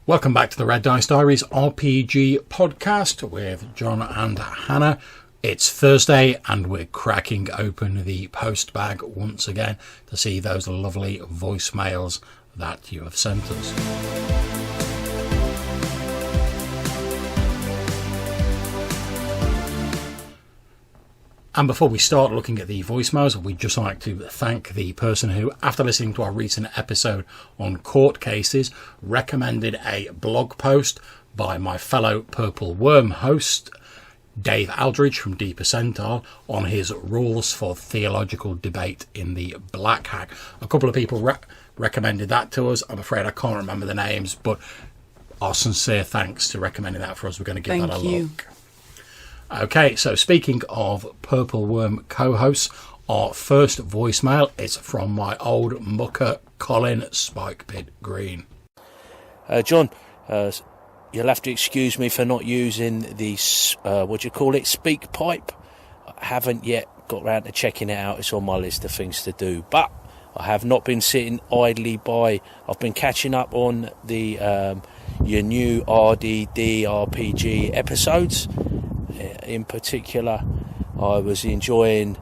Welcome back to the Red Dice Diaries RPG podcast with John and Hannah. It's Thursday and we're cracking open the Postbag once again to see those lovely voicemails that you have sent us. And before we start looking at the voicemails, we'd just like to thank the person who, after listening to our recent episode on court cases, recommended a blog post by my fellow Purple Worm host, Dave Aldridge from D Percentile, on his rules for theological debate in the Black Hack. A couple of people recommended that to us. I'm afraid I can't remember the names, but our sincere thanks to recommending that for us. We're going to give that a look. Okay, so speaking of Purple Worm co-hosts, our first voicemail is from my old mucker, Colin Spikepit Green. John, you'll have to excuse me for not using the, speak pipe. I haven't yet got round to checking it out. It's on my list of things to do. But I have not been sitting idly by. I've been catching up on the your new RDD RPG episodes. In particular, I was enjoying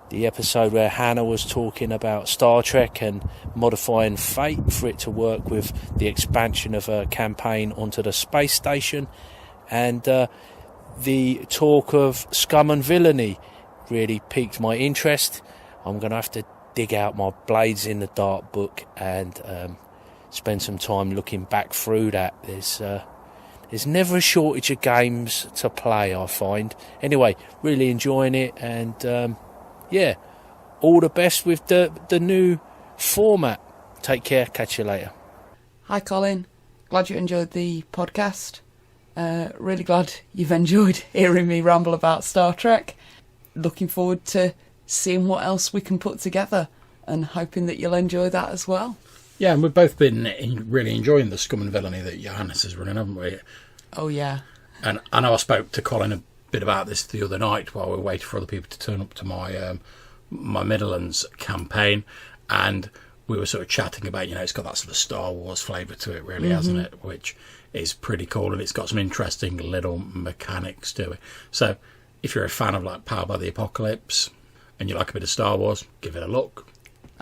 the episode where Hannah was talking about Star Trek and modifying fate for it to work with the expansion of a campaign onto the space station, and the talk of Scum and Villainy really piqued my interest. I'm going to have to dig out my Blades in the Dark book and spend some time looking back through that. There's never a shortage of games to play, I find. Anyway, really enjoying it, and all the best with the new format. Take care, catch you later. Hi Colin, glad you enjoyed the podcast. Really glad you've enjoyed hearing me ramble about Star Trek. Looking forward to seeing what else we can put together, and hoping that you'll enjoy that as well. Yeah, and we've both been really enjoying the Scum and Villainy that Johannes is running, haven't we? Oh, yeah. And I know I spoke to Colin a bit about this the other night while we were waiting for other people to turn up to my my Midlands campaign, and we were sort of chatting about, it's got that sort of Star Wars flavour to it, really, hasn't it? Which is pretty cool, and it's got some interesting little mechanics to it. So if you're a fan of like Powered by the Apocalypse and you like a bit of Star Wars, give it a look.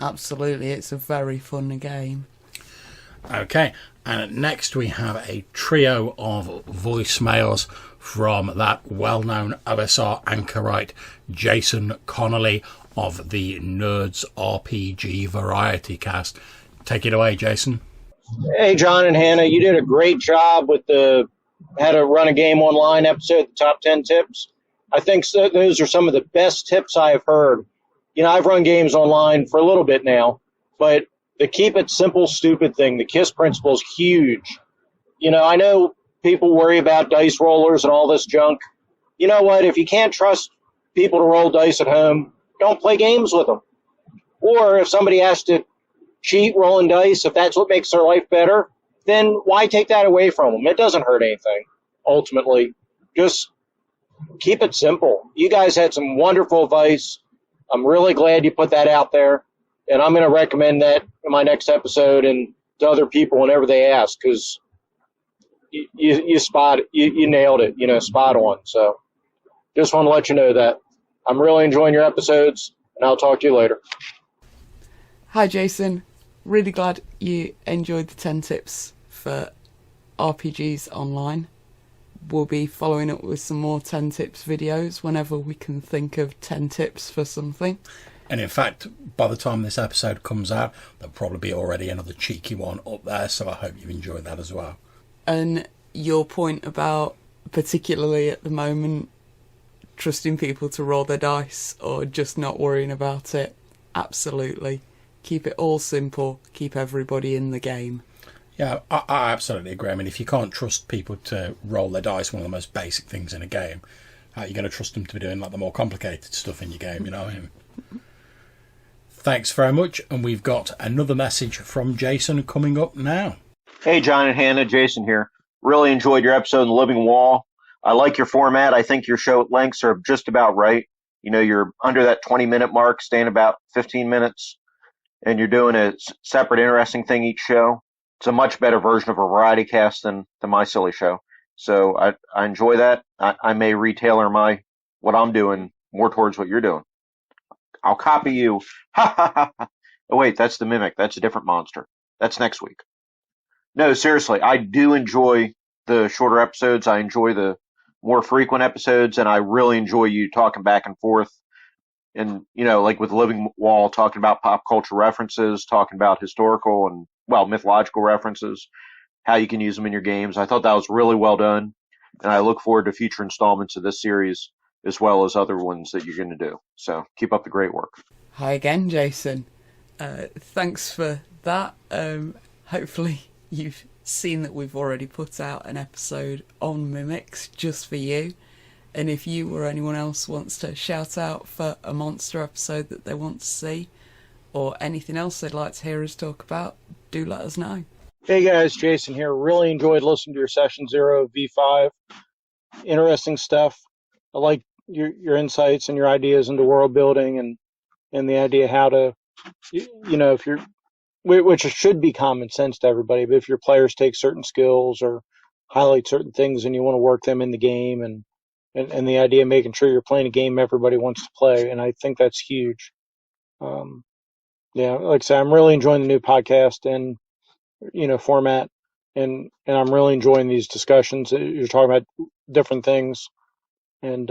Absolutely, it's a very fun game. Okay, and next we have a trio of voicemails from that well-known OSR anchorite, Jason Connolly of the Nerds RPG Variety Cast. Take it away, Jason. Hey, John and Hannah, you did a great job with the How to Run a Game Online episode, the top 10 tips. I think those are some of the best tips I have heard. I've run games online for a little bit now, but the keep it simple, stupid thing, the KISS principle is huge. I know people worry about dice rollers and all this junk. You know what? If you can't trust people to roll dice at home, don't play games with them. Or if somebody has to cheat rolling dice, if that's what makes their life better, then why take that away from them? It doesn't hurt anything, ultimately. Just keep it simple. You guys had some wonderful advice. I'm really glad you put that out there, and I'm going to recommend that in my next episode and to other people whenever they ask, because you nailed it, spot on. So just want to let you know that. I'm really enjoying your episodes, and I'll talk to you later. Hi Jason, really glad you enjoyed the 10 tips for RPGs online. We'll be following up with some more 10 tips videos whenever we can think of 10 tips for something. And in fact, by the time this episode comes out, there'll probably be already another cheeky one up there, so I hope you enjoy that as well. And your point about, particularly at the moment, trusting people to roll their dice or just not worrying about it, absolutely. Keep it all simple, keep everybody in the game. Yeah, I absolutely agree. I mean, if you can't trust people to roll their dice, one of the most basic things in a game, how are you going to trust them to be doing like the more complicated stuff in your game, Thanks very much, and we've got another message from Jason coming up now. Hey, John and Hannah, Jason here. Really enjoyed your episode on The Living Wall. I like your format. I think your show lengths are just about right. You're under that 20-minute mark, staying about 15 minutes, and you're doing a separate, interesting thing each show. it's a much better version of a variety cast than my silly show. So I enjoy that. I may retailer what I'm doing more towards what you're doing. I'll copy you. Ha ha ha. Oh wait, that's the mimic. That's a different monster. That's next week. No, seriously, I do enjoy the shorter episodes. I enjoy the more frequent episodes, and I really enjoy you talking back and forth. And, like with Living Wall, talking about pop culture references, talking about historical and, mythological references, how you can use them in your games. I thought that was really well done, and I look forward to future installments of this series as well as other ones that you're going to do. So keep up the great work. Hi again, Jason. Thanks for that. Hopefully you've seen that we've already put out an episode on mimics just for you. And if you or anyone else wants to shout out for a monster episode that they want to see, or anything else they'd like to hear us talk about, do let us know. Hey guys, Jason here. Really enjoyed listening to your Session 0 V5. Interesting stuff. I like your insights and your ideas into world building and the idea how to, if you're, which should be common sense to everybody, but if your players take certain skills or highlight certain things and you want to work them in the game and the idea of making sure you're playing a game everybody wants to play, and I think that's huge. Like I said, I'm really enjoying the new podcast and format, and I'm really enjoying these discussions. You're talking about different things, and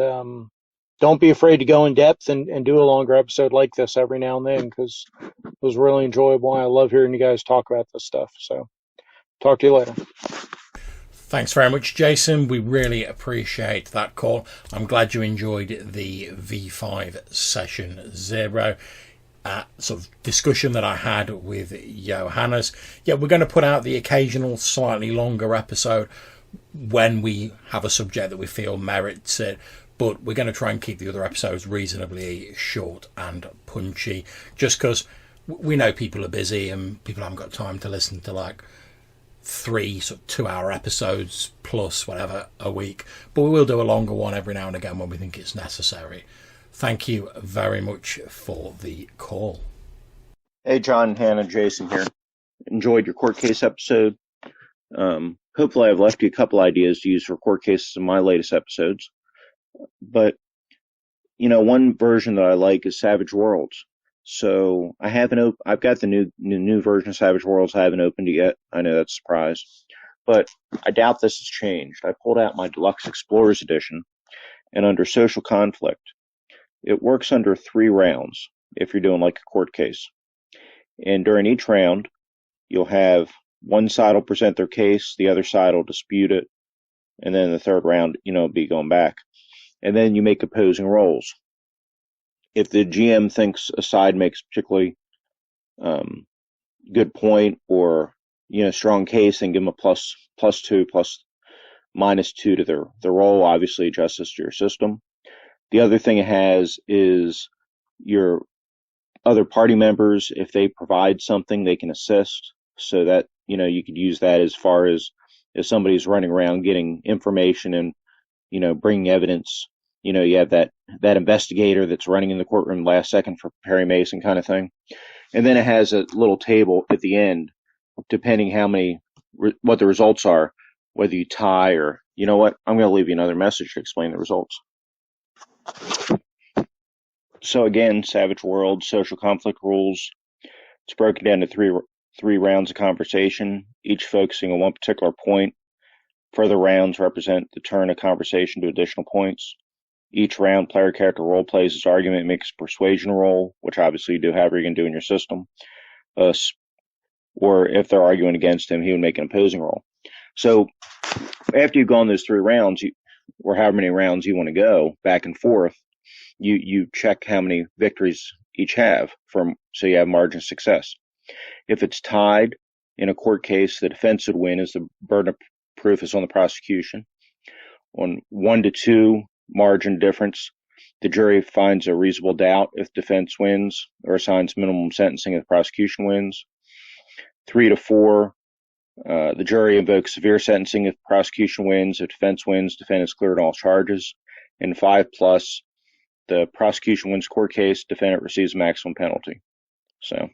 don't be afraid to go in depth and do a longer episode like this every now and then, because it was really enjoyable. I love hearing you guys talk about this stuff. So talk to you later. Thanks very much, Jason. We really appreciate that call. I'm glad you enjoyed the V5 Session 0 sort of discussion that I had with Johannes. Yeah, we're going to put out the occasional slightly longer episode when we have a subject that we feel merits it, but we're going to try and keep the other episodes reasonably short and punchy, just because we know people are busy and people haven't got time to listen to like 3 sort of 2-hour episodes plus whatever a week, but we will do a longer one every now and again when we think it's necessary. Thank you very much for the call. Hey, John, Hannah, Jason here. Enjoyed your court case episode. Hopefully I've left you a couple ideas to use for court cases in my latest episodes. But, one version that I like is Savage Worlds. So I've got the new version of Savage Worlds. I haven't opened it yet. I know that's a surprise. But I doubt this has changed. I pulled out my Deluxe Explorers Edition, and under Social Conflict, it works under 3 rounds if you're doing like a court case. And during each round, you'll have one side will present their case, the other side will dispute it, and then the third round, be going back. And then you make opposing rolls. If the GM thinks a side makes a particularly good point or strong case, then give them a +2, -2 to their roll. Obviously, adjust this to your system. The other thing it has is your other party members, if they provide something, they can assist, so that you could use that as far as if somebody's running around getting information and bringing evidence. You have that investigator that's running in the courtroom last second for Perry Mason kind of thing. And then it has a little table at the end, depending what the results are, whether you tie or, I'm going to leave you another message to explain the results. So again, Savage World, Social Conflict rules. It's broken down to three rounds of conversation, each focusing on one particular point. Further rounds represent the turn of conversation to additional points. Each round, player character role plays his argument, makes a persuasion roll, which obviously you do however you can do in your system. Or if they're arguing against him, he would make an opposing roll. So after you've gone those 3 rounds, or however many rounds you want to go back and forth, you check how many victories each have, so you have margin of success. If it's tied in a court case, the defense would win, as the burden of proof is on the prosecution. On 1 to 2 margin difference, the jury finds a reasonable doubt if defense wins, or assigns minimum sentencing if the prosecution wins. 3 to 4, the jury invokes severe sentencing if the prosecution wins. If defense wins, defendant is cleared on all charges. And 5 plus, the prosecution wins court case, defendant receives maximum penalty. So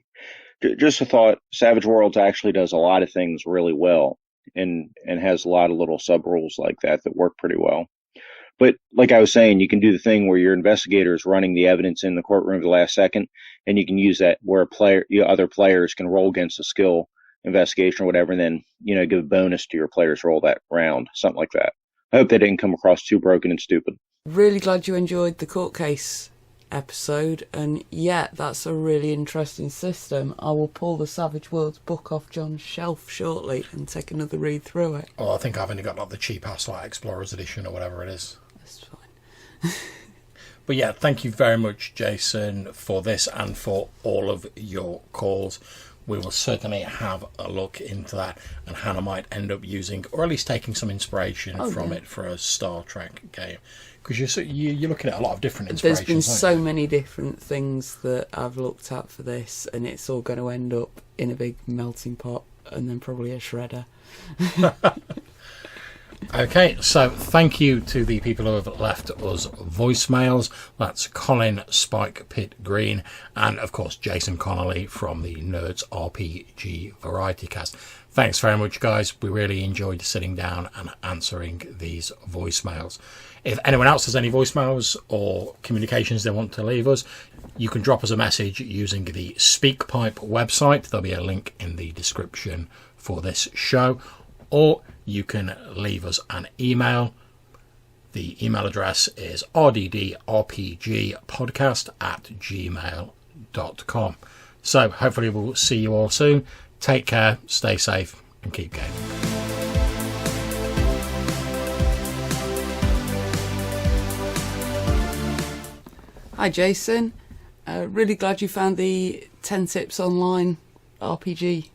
Just a thought, Savage Worlds actually does a lot of things really well and has a lot of little sub rules like that work pretty well. But like I was saying, you can do the thing where your investigator is running the evidence in the courtroom at the last second, and you can use that where other players can roll against a skill investigation or whatever, and then give a bonus to your players roll that round, something like that. I hope that didn't come across too broken and stupid. Really glad you enjoyed the court case episode, and yeah, that's a really interesting system. I will pull the Savage Worlds book off John's shelf shortly and take another read through it. Oh, I think I've only got like the cheap ass like Explorers edition or whatever it is. That's fine. But yeah, thank you very much, Jason, for this and for all of your calls. We will certainly have a look into that, and Hannah might end up using, or at least taking some inspiration from it for a Star Trek game. Because you're looking at a lot of different inspirations. There's been so many different things that I've looked at for this, and it's all going to end up in a big melting pot, and then probably a shredder. Okay, so thank you to the people who have left us voicemails. That's Colin Spike Pitt Green and, of course, Jason Connolly from the Nerds RPG Variety Cast. Thanks very much, guys. We really enjoyed sitting down and answering these voicemails. If anyone else has any voicemails or communications they want to leave us, you can drop us a message using the SpeakPipe website. There'll be a link in the description for this show. Or you can leave us an email. The email address is rddrpgpodcast@gmail.com. So hopefully we'll see you all soon. Take care, stay safe, and keep gaming. Hi Jason, really glad you found the 10 Tips Online RPG.